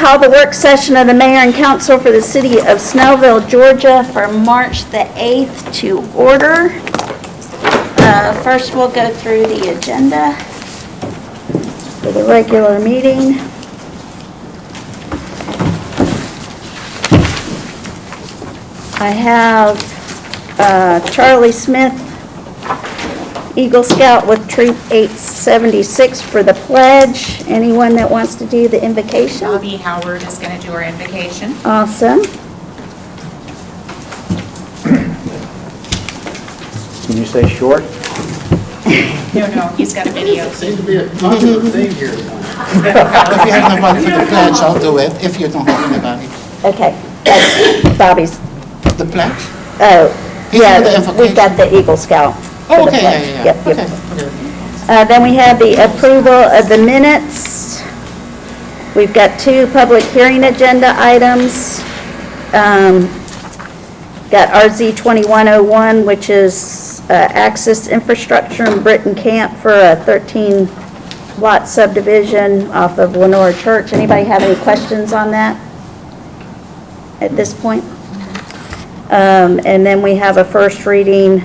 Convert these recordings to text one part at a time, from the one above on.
call the work session of the mayor and council for the city of Snellville, Georgia for March the 8th to order. First, we'll go through the agenda for the regular meeting. I have Charlie Smith, Eagle Scout with Troop 876 for the pledge. Anyone that wants to do the invocation? Bobby Howard is going to do our invocation. Awesome. Can you say short? No, he's got a video. Seems to be a popular thing here tonight. If you have nobody for the pledge, I'll do it. If you don't have anybody. Okay, that's Bobby's. The pledge? Oh, He's yeah, for the invocation. we've got the Eagle Scout. for Oh, the okay, pledge. yeah. Yep, yep. Okay. Then we have the approval of the minutes. We've got 2 public hearing agenda items. Got RZ 2101, which is access infrastructure in Britton Camp for a 13-lot subdivision off of Lenore Church. Anybody have any questions on that at this point? And then we have a first reading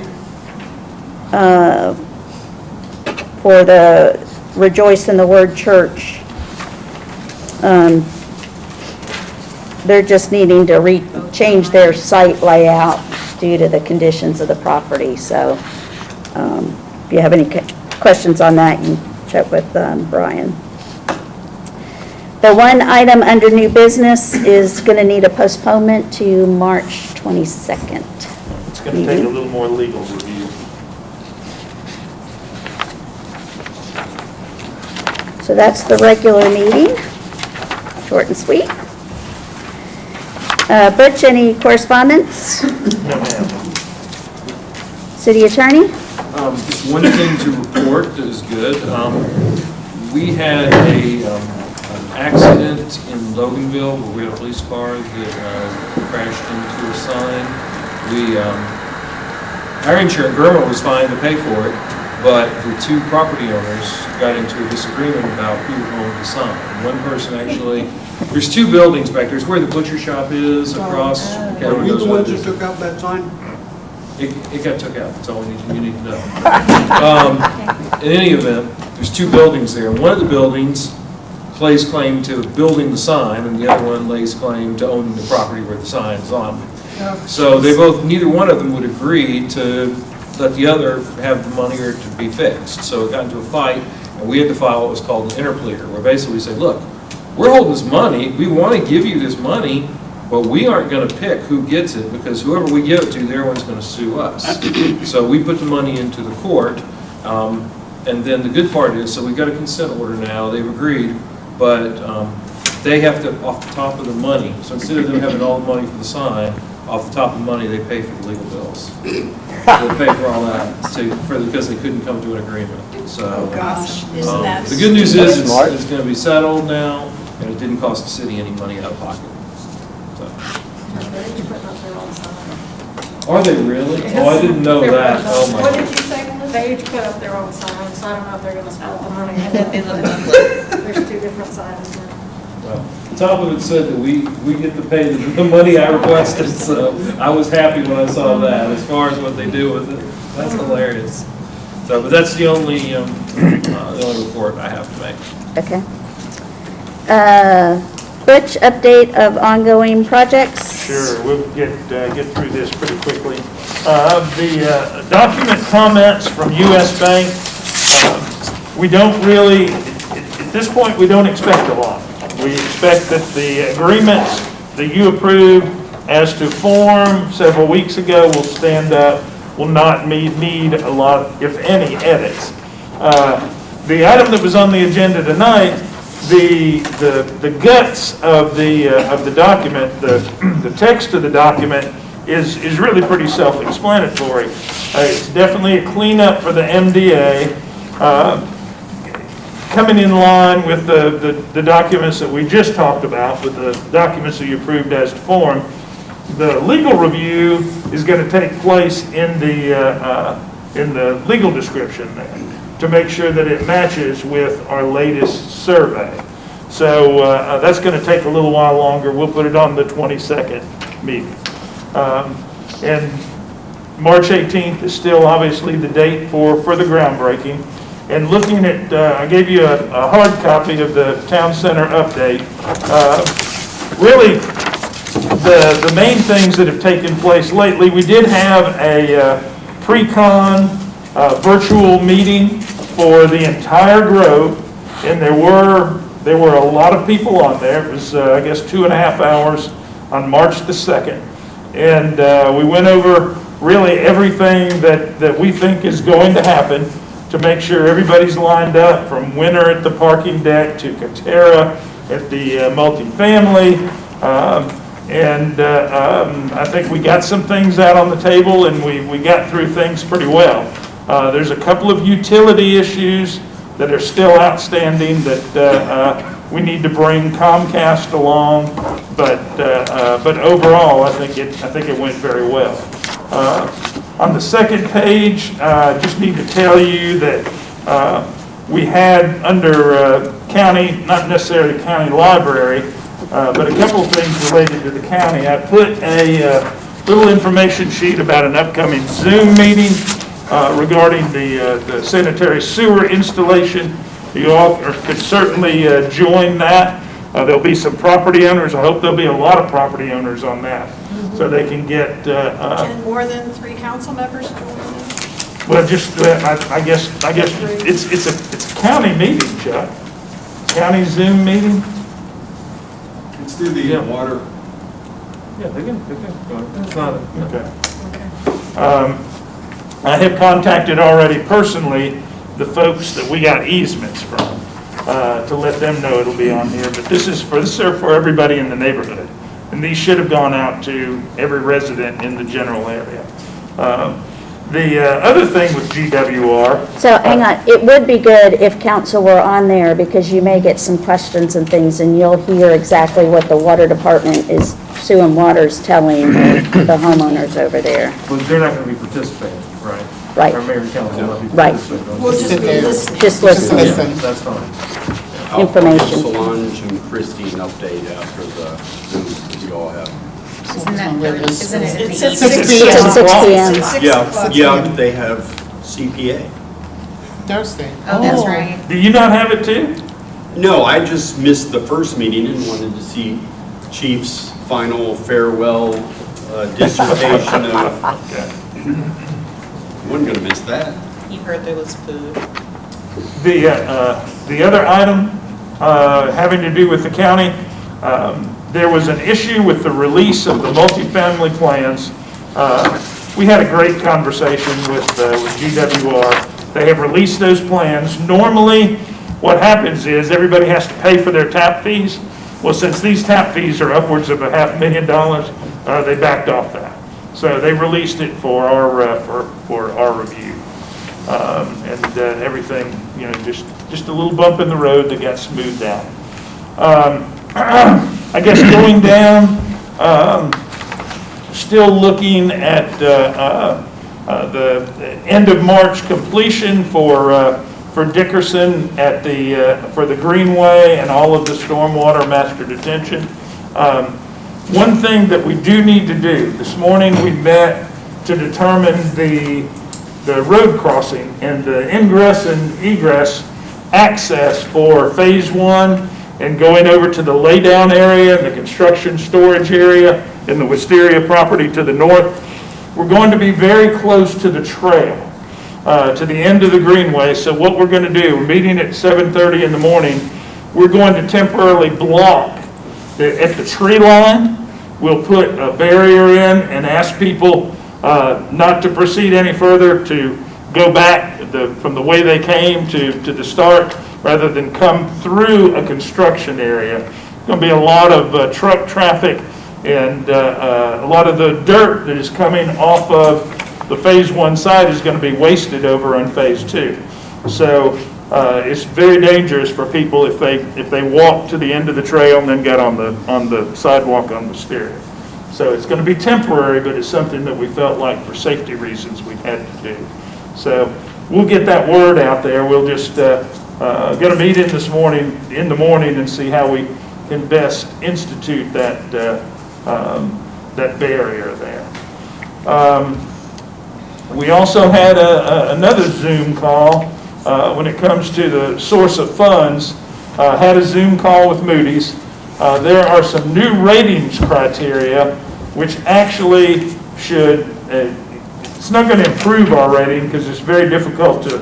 for the Rejoice in the Word Church. They're just needing to change their site layout due to the conditions of the property. So if you have any questions on that, you can check with Brian. The one item under new business is going to need a postponement to March 22nd. It's going to take a little more legal review. So that's the regular meeting, short and sweet. Butch, any correspondence? No, ma'am. City attorney? Just one thing to report that is good. We had an accident in Loganville where we had a police car that crashed into a sign. Our insurance, Germa was fine to pay for it, but the 2 property owners got into a disagreement about who owned the sign. One person actually, there's 2 buildings back there. It's where the butcher shop is across. Are we the ones that took out that sign? It got took out, that's all you need to know. In any event, there's 2 buildings there. One of the buildings lays claim to building the sign, and the other one lays claim to owning the property where the sign is on. So they both, neither one of them would agree to let the other have the money or to be fixed. So it got into a fight, and we had to file what was called an interpleader, where basically we said, look, we're holding this money, we want to give you this money, but we aren't going to pick who gets it, because whoever we give it to, they're one's going to sue us. So we put the money into the court, and then the good part is, so we've got a consent order now, they've agreed, but they have to, off the top of the money, so instead of them having all the money for the sign, off the top of the money, they pay for the legal bills. They pay for all that, because they couldn't come to an agreement, so. Oh, gosh, isn't that? The good news is, it's going to be settled now, and it didn't cost the city any money out of pocket. Are they really? Oh, I didn't know that. Oh, my What did God. you say, Melissa? They each put up their own signs, so I don't know if they're gonna split the money. I bet they look lovely. There's 2 different signs there. Well, the top of it said that we get to pay the money I requested, so I was happy when I saw that. As far as what they do with it, that's hilarious. So, but that's the only report I have to make. Okay. Butch, update of ongoing projects? Sure, we'll get through this pretty quickly. The document comments from U.S. Bank, we don't really, at this point, we don't expect a lot. We expect that the agreements that you approved as to form several weeks ago will stand up, will not need a lot, if any, edits. The item that was on the agenda tonight, the guts of the document, the text of the document is really pretty self-explanatory. It's definitely a cleanup for the MDA, coming in line with the documents that we just talked about, with the documents that you approved as to form. The legal review is going to take place in the legal description there, to make sure that it matches with our latest survey. So that's going to take a little while longer. We'll put it on the 22nd meeting. And March 18th is still obviously the date for the groundbreaking. And looking at, I gave you a hard copy of the town center update. Really, the main things that have taken place lately, we did have a pre-con virtual meeting for the entire Grove, and there were a lot of people on there. It was, I guess, 2.5 hours on March the 2nd. And we went over really everything that we think is going to happen to make sure everybody's lined up, from winter at the parking deck to Katera at the multifamily. I think we got some things out on the table, and we got through things pretty well. There's a couple of utility issues that are still outstanding that we need to bring Comcast along, but overall, I think it went very well. On the second page, I just need to tell you that we had under county, not necessarily county library, but a couple of things related to the county. I put a little information sheet about an upcoming Zoom meeting regarding the sanitary sewer installation. You all could certainly join that. There'll be some property owners. I hope there'll be a lot of property owners on that, so they can get. Can more than 3 council members join in? Well, just I guess it's a county meeting, Chuck. County Zoom meeting. It's through the water. Yeah, they can, it's not a, Okay. I have contacted already personally the folks that we got easements from to let them know it'll be on here. But this is for everybody in the neighborhood, and these should have gone out to every resident in the general area. The other thing with GWR. So hang on, it would be good if council were on there, because you may get some questions and things, and you'll hear exactly what the water department is, Sewer and Water's telling the homeowners over there. well, they're not going to be participating, right? Right. Our mayor and council will not be Right. participating. We'll just Sit be there. listening. Just listen. Listen. That's fine. Information. I'll give Solange and Christie an update after the Zoom that you all have. Isn't it in the It's at evening? 6 It's at 6 p.m. It's at 6 Yeah, o'clock. yeah, they have CPA. Thursday. Oh, that's right. Do you not have it too? No, I just missed the first meeting and wanted to see Chief's final farewell dissertation of, wasn't gonna miss that. You heard there was food. The other item having to do with the county, there was an issue with the release of the multifamily plans. We had a great conversation with GWR. They have released those plans. Normally, what happens is everybody has to pay for their tap fees. Well, since these tap fees are upwards of $500,000, they backed off that. So they released it for our review. And everything, just a little bump in the road that got smoothed out. I guess going down, still looking at the end of March completion for Dickerson at for the Greenway and all of the stormwater master detention. One thing that we do need to do, this morning we met to determine the road crossing and the ingress and egress access for phase 1 and going over to the laydown area and the construction storage area in the Wisteria property to the north. We're going to be very close to the trail, to the end of the Greenway. So what we're going to do, we're meeting at 7:30 in the morning. We're going to temporarily block at the tree line. We'll put a barrier in and ask people not to proceed any further, to go back from the way they came to the start, rather than come through a construction area. There's going to be a lot of truck traffic, and a lot of the dirt that is coming off of the phase 1 side is going to be wasted over on phase 2. So it's very dangerous for people if they walk to the end of the trail and then get on the sidewalk on the stair. So it's going to be temporary, but it's something that we felt like for safety reasons we had to do. So we'll get that word out there. We'll just going to meet in the morning and see how we can best institute that barrier there. We also had another Zoom call when it comes to the source of funds. Had a Zoom call with Moody's. There are some new ratings criteria which actually should, it's not going to improve our rating because it's very difficult to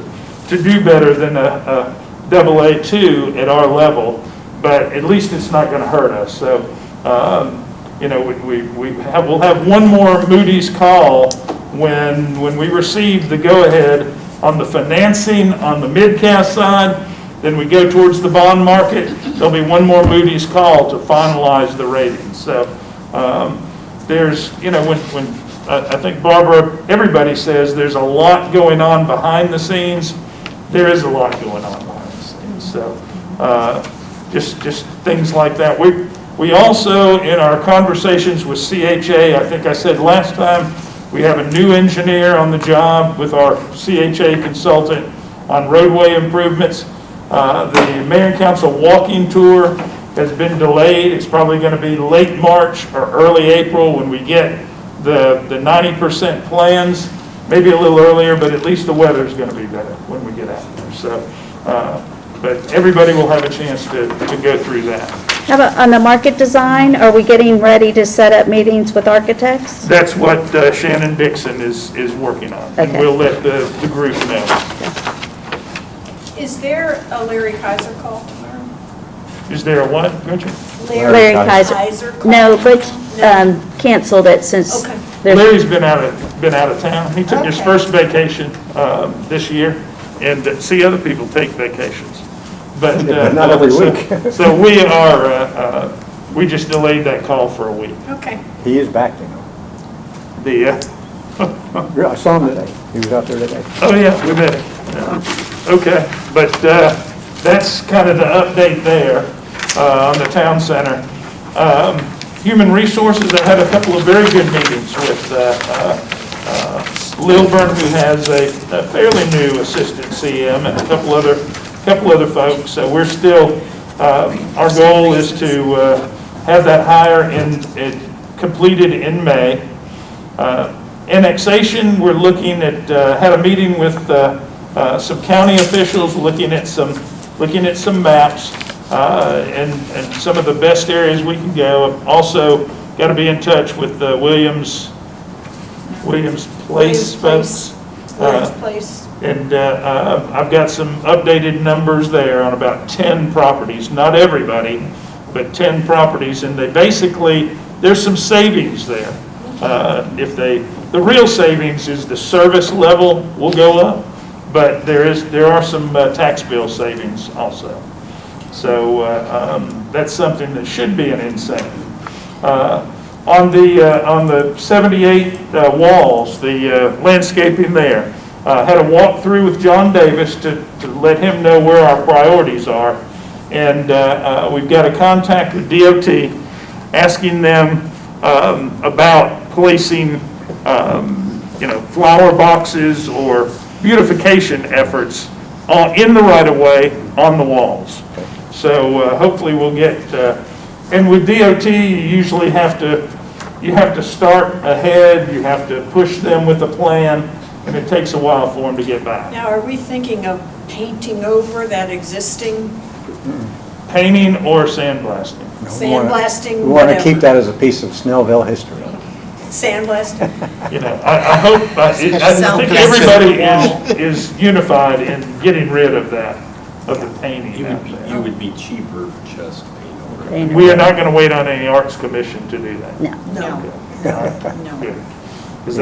do better than a AA2 at our level, but at least it's not going to hurt us. So, we'll have one more Moody's call when we receive the go-ahead on the financing on the MidCast side. Then we go towards the bond market. There'll be one more Moody's call to finalize the ratings. So there's, when I think Barbara, everybody says there's a lot going on behind the scenes. There is a lot going on behind the scenes. So just things like that. We also, in our conversations with CHA, I think I said last time, we have a new engineer on the job with our CHA consultant on roadway improvements. The Mayor and Council walking tour has been delayed. It's probably going to be late March or early April when we get the 90% plans, maybe a little earlier, but at least the weather's going to be better when we get out there. So, but everybody will have a chance to go through that. How about on the market design, are we getting ready to set up meetings with architects? That's what Shannon Dixon is working on. And Okay. we'll let the group know. Is there a Larry Kaiser call tomorrow? Is there a what, Richard? Larry Kaiser. No, but canceled it since Okay. there's, Larry's been out of town. He took his Okay. first vacation this year, and see other people take vacations. But Not every week. So we just delayed that call for a week. Okay. He is back, The Yeah, I saw him today. He was out there today. oh yeah, we met him. Yeah. Okay, but that's kind of the update there on the town center. Human Resources, I had a couple of very good meetings with Lilburn, who has a fairly new assistant CM, and a couple other folks. So we're still, our goal is to have that hire completed in May. Annexation, we're looking at, had a meeting with some county officials looking at some maps and some of the best areas we can go. I've also got to be in touch with the Williams Place folks. Williams Place. And I've got some updated numbers there on about 10 properties, not everybody, but 10 properties, and they basically, there's some savings there. The real savings is the service level will go up, but there are some tax bill savings also. So that's something that should be an incentive. On the 78 walls, the landscaping there, had a walkthrough with John Davis to let him know where our priorities are. And we've got a contact with DOT asking them about placing, flower boxes or beautification efforts in the right-of-way on the walls. So hopefully we'll get, and with DOT, you usually have to start ahead, you have to push them with a plan, and it takes a while for them to get back. Now, are we thinking of painting over that existing Painting or sandblasting. sandblasting? We want to whatever? keep that as a piece of Snellville history. Sandblasting? I hope, I think everybody is unified in getting rid of that, of the painting out there. You would be cheaper just paying over it. We are not going to wait on any arts commission to do that. no. No. Because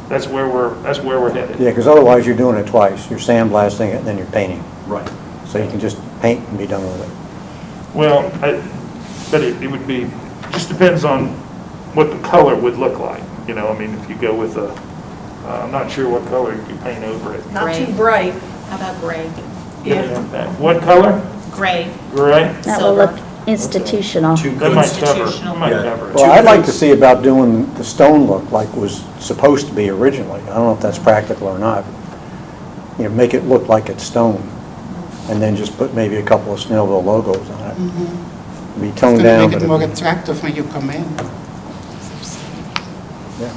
that's where we're headed. Yeah, because otherwise you're doing it twice. You're sandblasting it and then you're painting. Right. So you can just paint and be done with it. Well, but it would be, just depends on what the color would look like. If you go with I'm not sure what color you paint over it. Not too bright. How about gray? Yeah. What color? Gray. Gray? That will look institutional. That might cover it. Institutional. Cover it. Well, I'd like to see about doing the stone look like was supposed to be originally. I don't know if that's practical or not. Make it look like it's stone. and then just put maybe a couple of Snellville logos on it. Be It's toned gonna down, make but it more it'd attractive when you come in. be- yeah.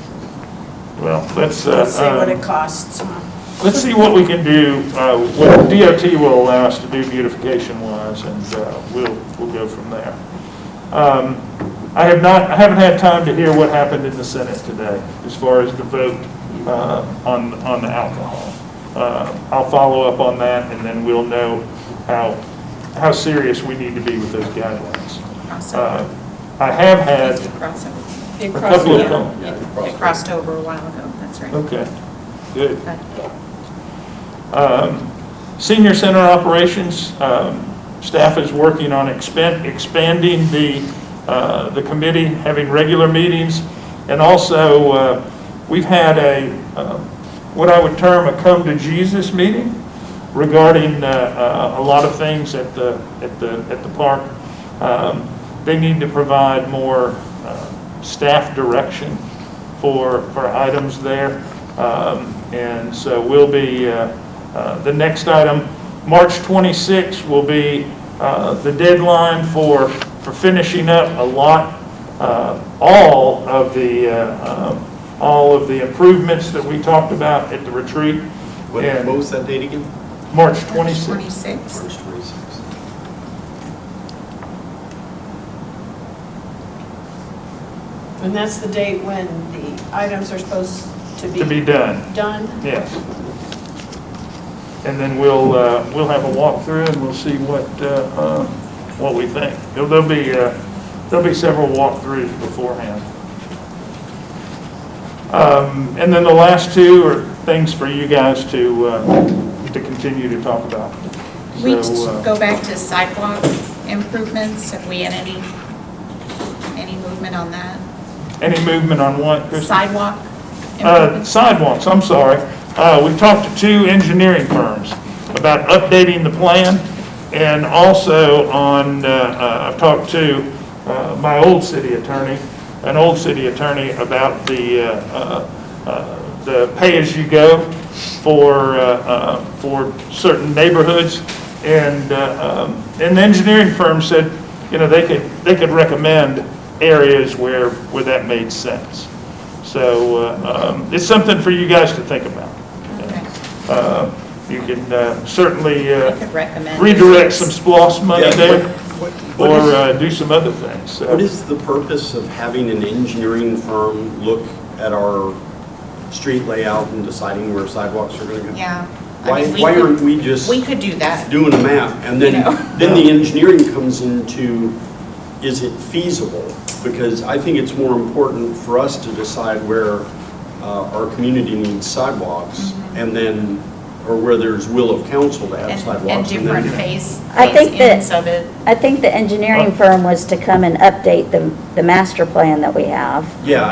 Well, let's See what it costs. let's see what we can do, what DOT will allow us to do beautification-wise, and we'll go from there. I haven't had time to hear what happened in the Senate today, as far as the vote on the alcohol. I'll follow up on that, and then we'll know how serious we need to be with those guidelines. I have had It a crossed couple of, over. It crossed over a while ago, that's right. okay, good. Senior Center operations, staff is working on expanding the committee, having regular meetings, and also we've had what I would term a come to Jesus meeting regarding a lot of things at the park. They need to provide more staff direction for items there, and so we'll be the next item. March 26th will be the deadline for finishing up all of the improvements that we talked about at the retreat. What And was that date again? March 26th. 26. March 26th. And that's the date when the items are supposed to To be done, done? yes. And then we'll have a walkthrough and we'll see what we think. There'll be several walkthroughs beforehand. And then the last two are things for you guys to continue to talk about. We So, go back to sidewalk improvements, have we had any movement on that? Any movement on what, Kristen? Sidewalk improvements? Sidewalks, I'm sorry. We talked to two engineering firms about updating the plan, and also I've talked to my old city attorney about the pay-as-you-go for certain neighborhoods, and the engineering firm said, they could recommend areas where that made sense. So it's something for you guys to think about. Okay. You can certainly I could recommend. redirect some SPOS money Yeah, there, what is- or do some other things. So, What is the purpose of having an engineering firm look at our street layout and deciding where sidewalks are going to go? Yeah. I Why mean, why aren't we just We could do that. doing a map? And then, You know. then the engineering comes into, is it feasible? Because I think it's more important for us to decide where our community needs sidewalks, and then, or where there's will of council to have And different different phase. I think that- ends of it. I think the engineering firm was to come and update the master plan that we have. Yeah,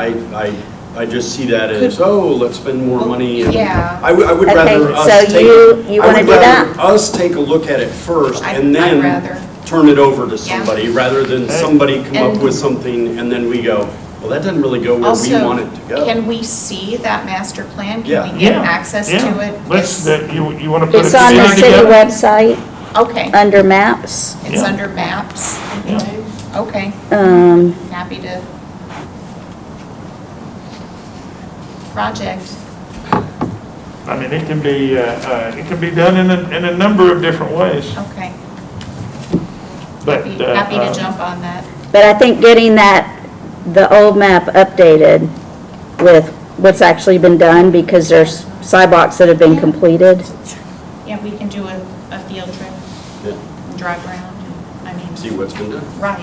I just see that as, let's spend more money. And Yeah. I would Okay, rather us so take. you wanna do that? I would rather us take a look at it first and I'd then rather. turn it over to Yeah. somebody, rather than somebody come up And- with something and then we go, well, that doesn't really go where we Also, want it to go. can we see that master plan? Yeah. Can we get access to it? Let's, It's- you want to put a It's on the committee city together? website, Okay, under maps. it's Yeah. under maps. Yeah. Okay, Um, happy to. Project. I mean, it can be done in a number of different ways, Okay. but. Happy to jump on that. But I think getting the old map updated with what's actually been done, because there's sidewalks that have been completed. Yeah, we can do a field trip Yeah. and drive around. I mean, See what's been done. right.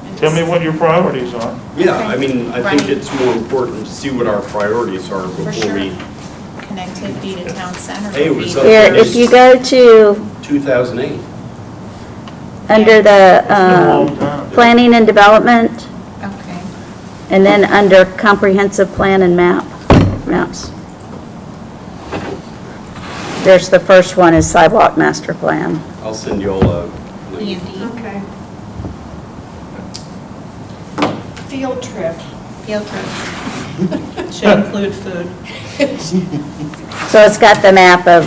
and Tell me just- what your priorities are. Yeah, Okay. I mean, I think Right. it's more important to see what our priorities are For before sure. we, Connectivity to town center. Hey, it would was be- up Here, there. if you go to, 2008. under the That's been a long time. planning and development, Okay. and then under comprehensive plan and maps. There's the first one is sidewalk master plan. I'll send you all a link. E&D, Okay. Field trip. field trip. Should include food. So it's got the map of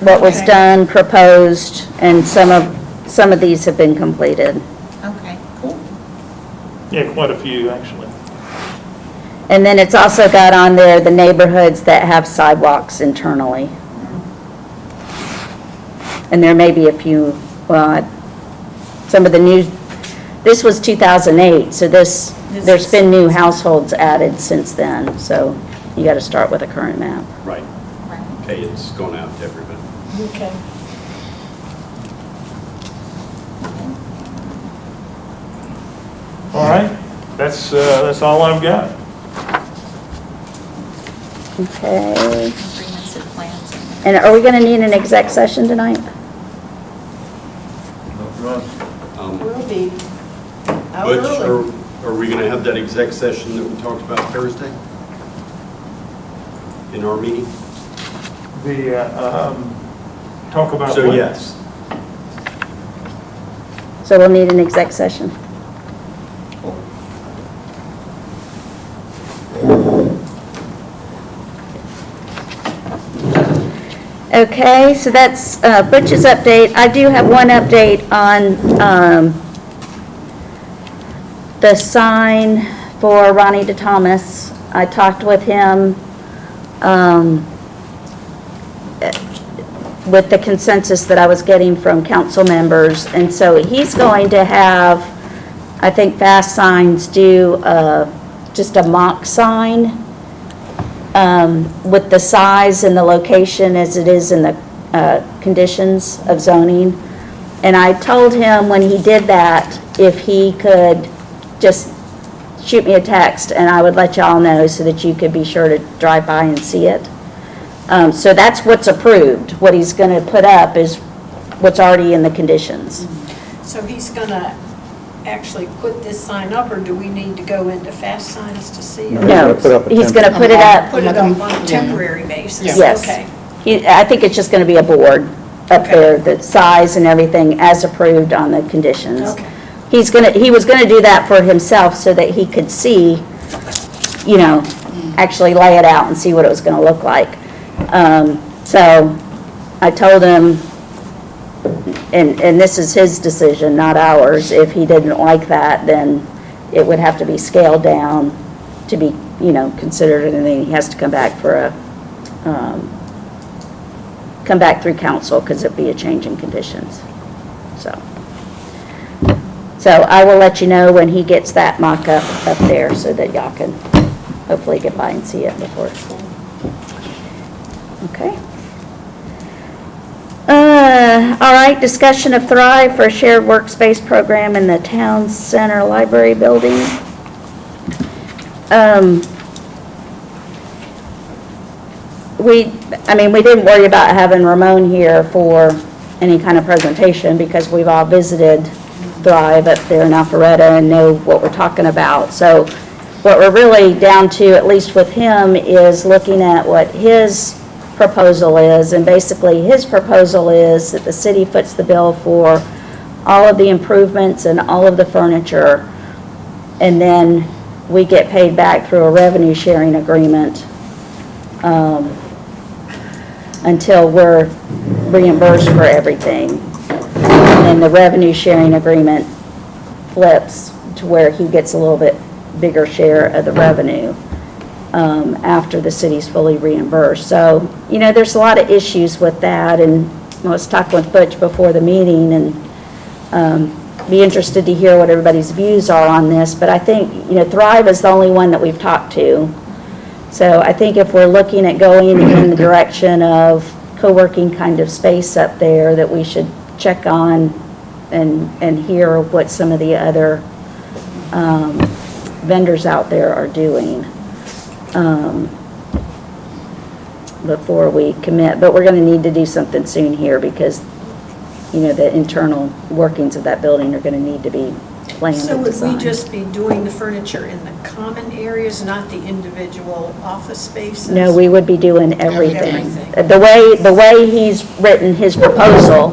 what was Okay. done, proposed, and some of these have been completed. Okay, cool. Yeah, quite a few, actually. And then it's also got on there the neighborhoods that have sidewalks internally. And there may be a few, well, some of the new, this was 2008, so there's been new households added since then, so you got to start with a current map. Right. Right. Okay, it's going out to everybody. Okay. All right, that's all I've got. Okay. Comprehensive plans. And are we going to need an exec session tonight? We'll be out Butch, early. are we going to have that exec session that we talked about Thursday? In our meeting? Talk about. So what? yes. So we'll need an exec session. Okay, so that's Butch's update. I do have one update on the sign for Ronnie DeThomas. I talked with him with the consensus that I was getting from council members. And so he's going to have, I think, Fast Signs do just a mock sign with the size and the location as it is in the conditions of zoning. And I told him when he did that, if he could just shoot me a text and I would let y'all know so that you could be sure to drive by and see it. So that's what's approved. What he's going to put up is what's already in the conditions. So he's going to actually put this sign up, or do we need to go into Fast Signs to see it? No, Put up a he's going to put it up, Put it up on a temporary basis? yes. Okay. I think it's just going to be a board up Okay. there, the size and everything as approved on the conditions. Okay. He was going to do that for himself so that he could see, actually lay it out and see what it was going to look like. So I told him, and this is his decision, not ours, if he didn't like that, then it would have to be scaled down to be, considered, and then he has to come back for come back through council, because it'd be a change in conditions. So I will let you know when he gets that mock-up up there, so that y'all can hopefully get by and see it before it's full. Okay. All right, discussion of Thrive for a shared workspace program in the town center library building. We didn't worry about having Ramon here for any kind of presentation because we've all visited Thrive up there in Alpharetta and know what we're talking about. So what we're really down to, at least with him, is looking at what his proposal is, and basically his proposal is that the city foots the bill for all of the improvements and all of the furniture, and then we get paid back through a revenue sharing agreement until we're reimbursed for everything. And the revenue sharing agreement flips to where he gets a little bit bigger share of the revenue after the city's fully reimbursed. So, there's a lot of issues with that, and I was talking with Butch before the meeting, and be interested to hear what everybody's views are on this, but I think, Thrive is the only one that we've talked to. So I think if we're looking at going in the direction of co-working kind of space up there, that we should check on and hear what some of the other vendors out there are doing before we commit. But we're going to need to do something soon here because, the internal workings of that building are going to need to be planned So and would we designed. just be doing the furniture in the common areas, not the individual office spaces? No, we would be doing everything. Everything. The way he's written his proposal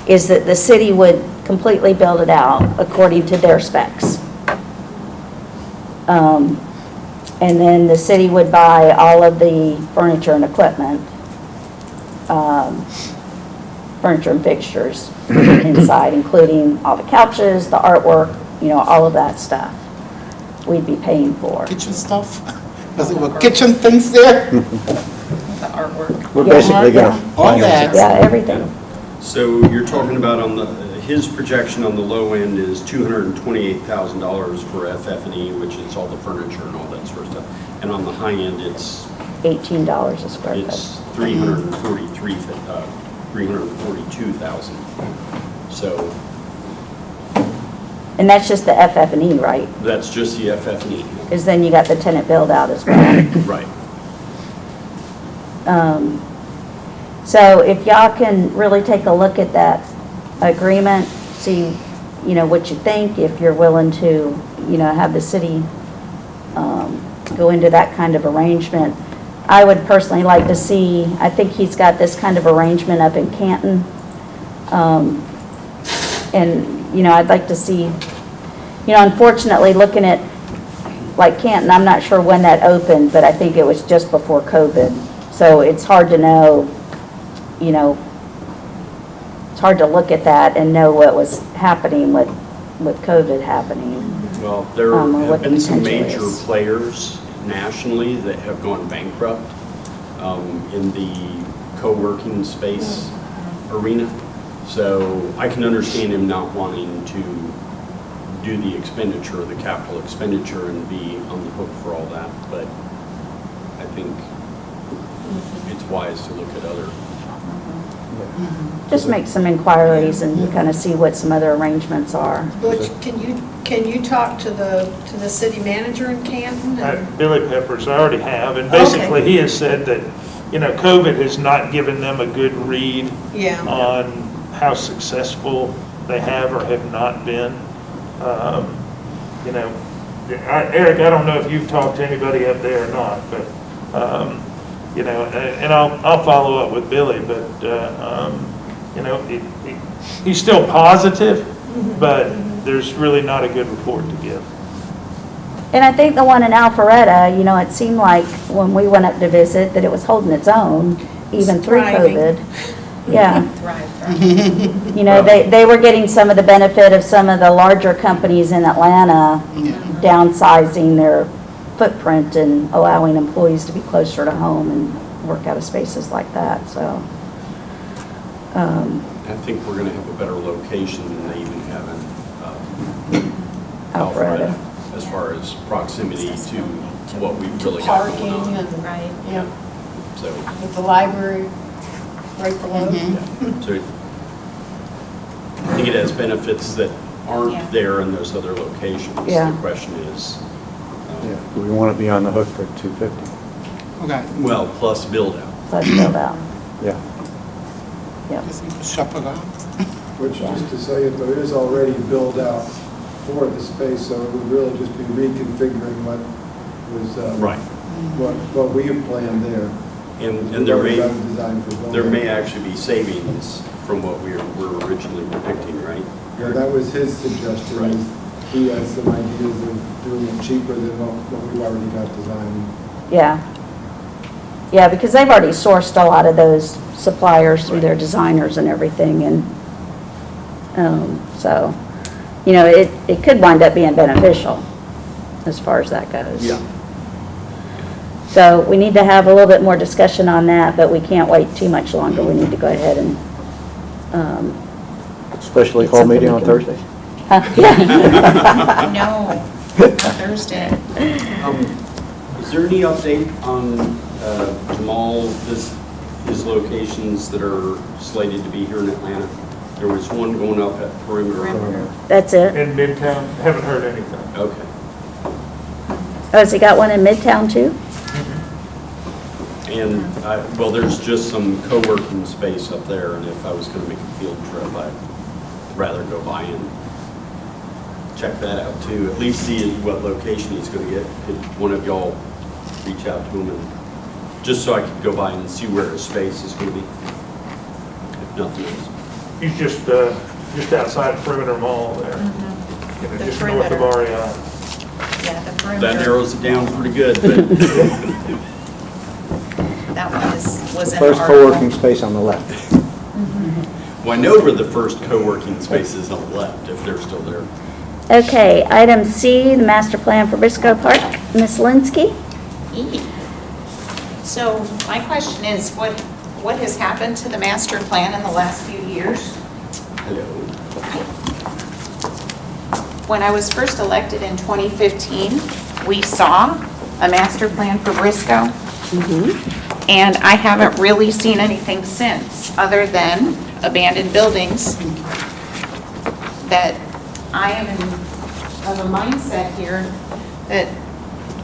is that the city would completely build it out according to their specs. And then the city would buy all of the furniture and equipment. furniture and fixtures inside, including all the couches, the artwork, all of that stuff we'd be paying for. Kitchen stuff? Does it have kitchen things there? The artwork. We're Yeah, basically yeah. gonna. All that. Yeah, everything. So you're talking about his projection on the low end is $228,000 for FF&E, which is all the furniture and all that sort of stuff. And on the high end, it's $18 a square foot. 342,000. So And that's just the FF&E, right? that's just the FF&E. Because then you got the tenant build out as well. Right. So if y'all can really take a look at that agreement, see, what you think, if you're willing to, have the city go into that kind of arrangement. I would personally like to see, I think he's got this kind of arrangement up in Canton. And, I'd like to see, unfortunately, looking at, like Canton, I'm not sure when that opened, but I think it was just before COVID. So it's hard to know, it's hard to look at that and know what was happening with COVID happening. Well, there Or have what the been some potential major is. players nationally that have gone bankrupt in the co-working space arena. So I can understand him not wanting to do the expenditure, the capital expenditure, and be on the hook for all that. But I think it's wise to look at other. Just make some inquiries and kind of see what some other arrangements are. Butch, can you talk to the city manager in Canton? and- Billy Peppers, I already have, and basically he has said that, COVID has not given them a good read Yeah. on how successful they have or have not been. Eric, I don't know if you've talked to anybody up there or not, but, and I'll follow up with Billy, but, he's still positive, but there's really not a good report to give. And I think the one in Alpharetta, it seemed like when we went up to visit that it was holding its own, even through Thriving. COVID. Yeah. Thrive. They were getting some of the benefit of some of the larger companies in Atlanta downsizing their footprint and allowing employees to be closer to home and work out of spaces like that, so. I think we're going to have a better location than they even have in Alpharetta. as far as proximity to what we've really got Parking going on. and, Right. yeah, So, with the library right below. so I think it has benefits that Yeah. aren't there in those other locations. Yeah. The question is, Yeah, do we want to be on the hook for 250? Okay. well, plus build out. Let's build out. Yeah. Yep. Just shop around. Which, just to say it, though, it is already built out for the space, so it would really just be reconfiguring what was, Right. what we have planned there. And We've there already may, got a design for building. there may actually be savings from what we were originally predicting, right? Yeah, that was his suggestion, Right. is he had some ideas of doing it cheaper than what we've already got designed. Yeah. Yeah, because they've already sourced a lot of those suppliers through their designers and everything, and so, it could wind up being beneficial as far as that goes. Yeah. So we need to have a little bit more discussion on that, but we can't wait too much longer. We need to go ahead and, Especially It's call something meeting we on can- Thursday? yeah. No, not Thursday. Is there any update on Jamal, his locations that are slated to be here in Atlanta? There was one going up at Perimeter. Perimeter. That's it. In Midtown, haven't heard anything. Okay. Oh, has he got one in Midtown too? And, well, there's just some co-working space up there, and if I was going to make a field trip, I'd rather go by and check that out too. At least see what location he's going to get. Could one of y'all reach out to him, and just so I could go by and see where his space is going to be, if nothing else. He's just outside Perimeter Mall there, The just north of perimeter. REI. Yeah, the perimeter. That narrows it down pretty good, but That one was in the First article. co-working space on the left. Well, I know where the first co-working spaces on the left, if they're still there. Okay, item C, the master plan for Briscoe Park. Ms. Linsky? So my question is, what has happened to the master plan in the last few years? Hello. When I was first elected in 2015, we saw a master plan for Briscoe. And I haven't really seen anything since, other than abandoned buildings, that I am of a mindset here that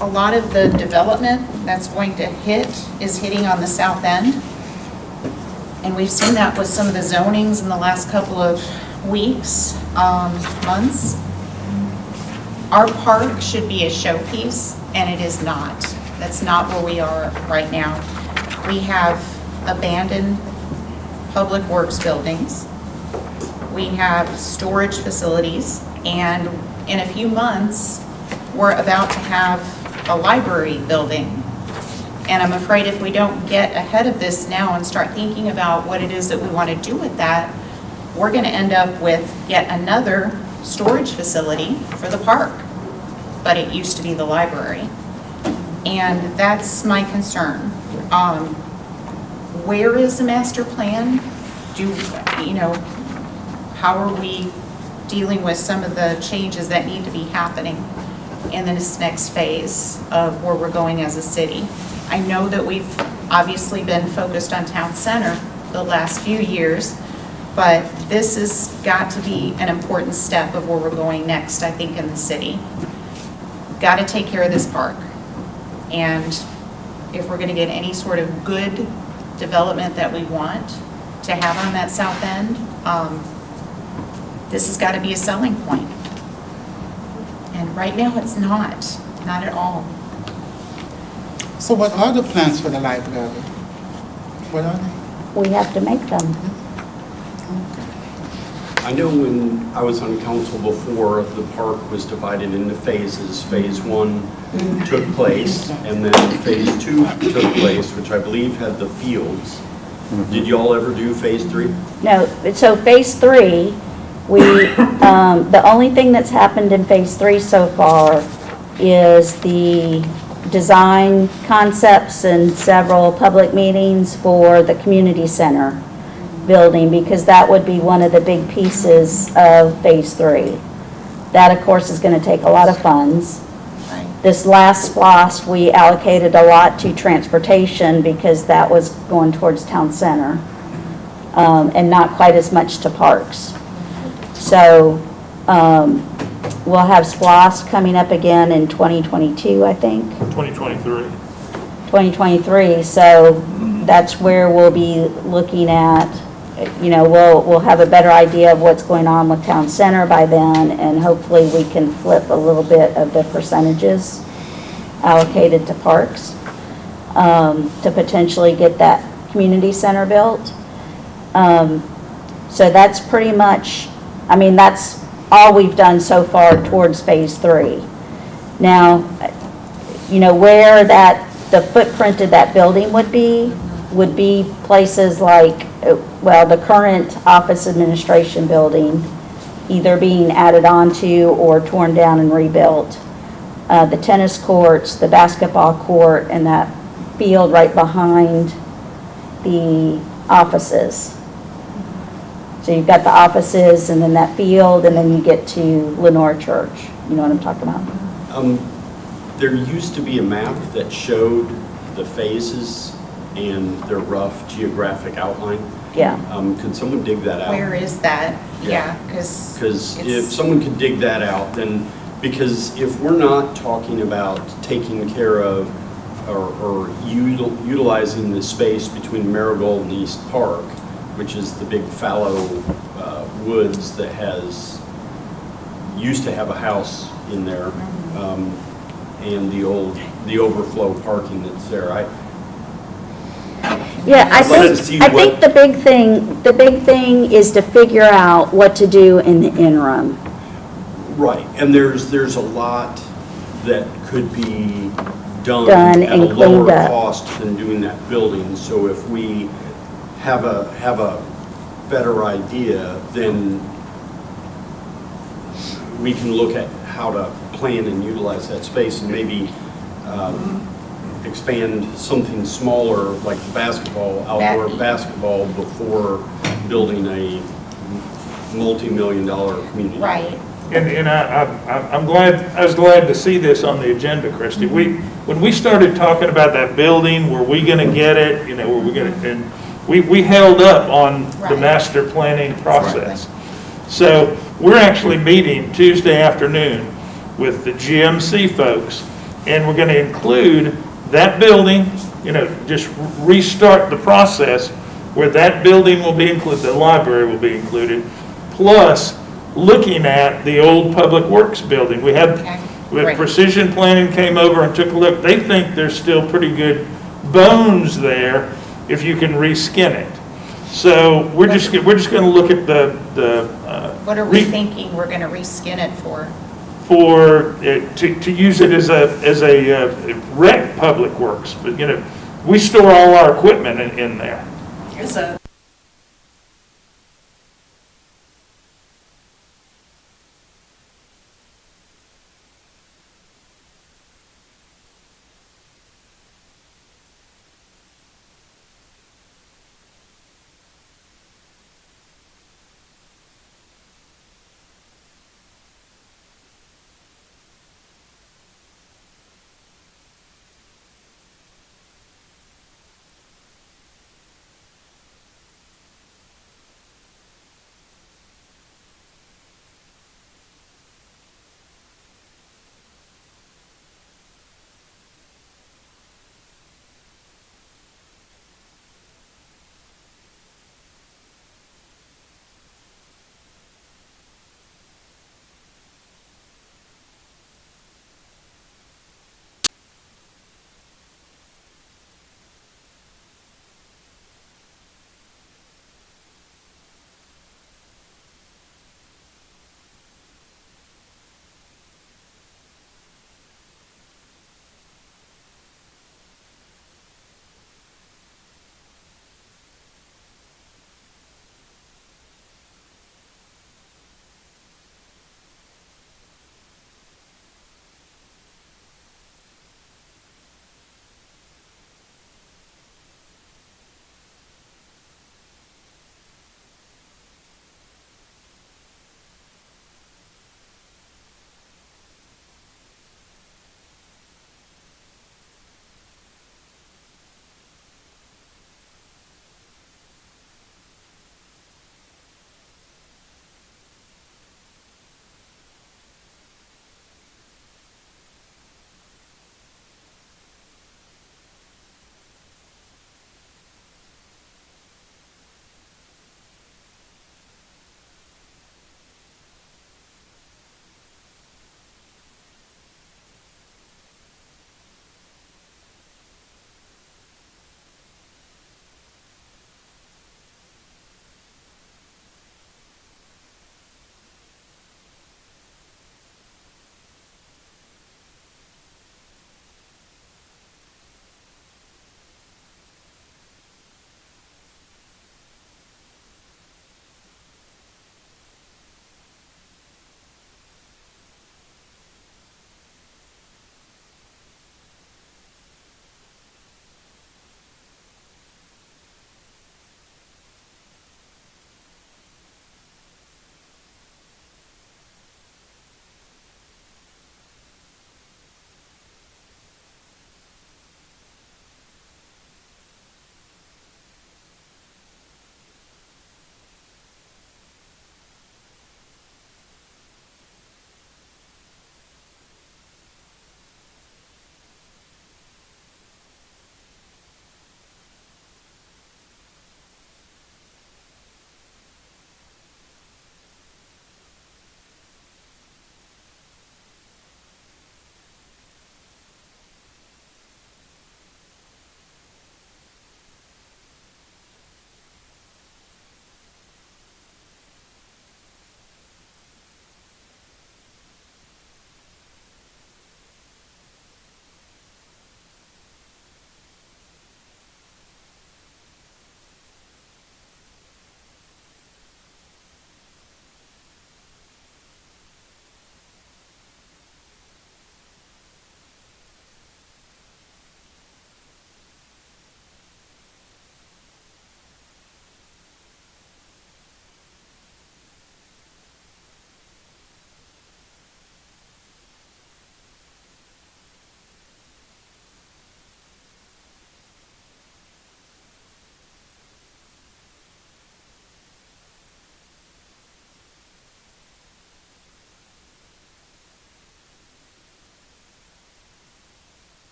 a lot of the development that's going to hit is hitting on the south end. And we've seen that with some of the zonings in the last couple of weeks, months. Our park should be a showpiece, and it is not. That's not where we are right now. We have abandoned public works buildings. We have storage facilities, and in a few months, we're about to have a library building. And I'm afraid if we don't get ahead of this now and start thinking about what it is that we want to do with that, we're going to end up with yet another storage facility for the park. But it used to be the library. And that's my concern. Where is the master plan? How are we dealing with some of the changes that need to be happening in this next phase of where we're going as a city? I know that we've obviously been focused on town center the last few years, but this has got to be an important step of where we're going next, I think, in the city. Got to take care of this park. And if we're going to get any sort of good development that we want to have on that south end, this has got to be a selling point. And right now it's not at all. So what are the plans for the library? What are they? We have to make them. I know when I was on council before, the park was divided into phases. Phase 1 took place, and then phase 2 took place, which I believe had the fields. Did you all ever do phase 3? No, so phase 3, the only thing that's happened in phase 3 so far is the design concepts and several public meetings for the community center building, because that would be one of the big pieces of phase 3. That, of course, is going to take a lot of funds. This last SPLOST, we allocated a lot to transportation because that was going towards town center, and not quite as much to parks. So we'll have SPLOST coming up again in 2022, I think. 2023. 2023, so that's where we'll be looking at, we'll have a better idea of what's going on with town center by then, and hopefully we can flip a little bit of the percentages allocated to parks to potentially get that community center built. So that's pretty much, that's all we've done so far towards phase 3. Now, where the footprint of that building would be places like, the current office administration building, either being added onto or torn down and rebuilt. The tennis courts, the basketball court, and that field right behind the offices. So you've got the offices and then that field, and then you get to Lenore Church. You know what I'm talking about? There used to be a map that showed the phases and their rough geographic outline. Yeah. Could someone dig that out? Where is that? Yeah. Because If someone could dig that out, then, because if we're not talking about taking care of or utilizing the space between Marigold and East Park, which is the big fallow woods that used to have a house in there, and the overflow parking that's there. I think the big thing is to figure out what to do in the interim. Right, and there's a lot that could be done at and a lower cleaned up. cost than doing that building. So if we have a better idea, then we can look at how to plan and utilize that space and maybe expand something smaller like basketball, outdoor basketball before building a multi-million-dollar community. Right. And I was glad to see this on the agenda, Christie. When we started talking about that building, were we gonna get it, you know, were we gonna, and we held up on the Right. master planning process. So we're actually meeting Tuesday afternoon with the GMC folks, and we're gonna include that building, you know, just restart the process where that building will be included, the library will be included, plus looking at the old Public Works building. We had Great. Precision Planning came over and took a look. They think there's still pretty good bones there if you can reskin it. So we're just going to look at the What are we thinking we're going to reskin it for? to use it as a rec Public Works. But, you know, we store all our equipment in there. Is a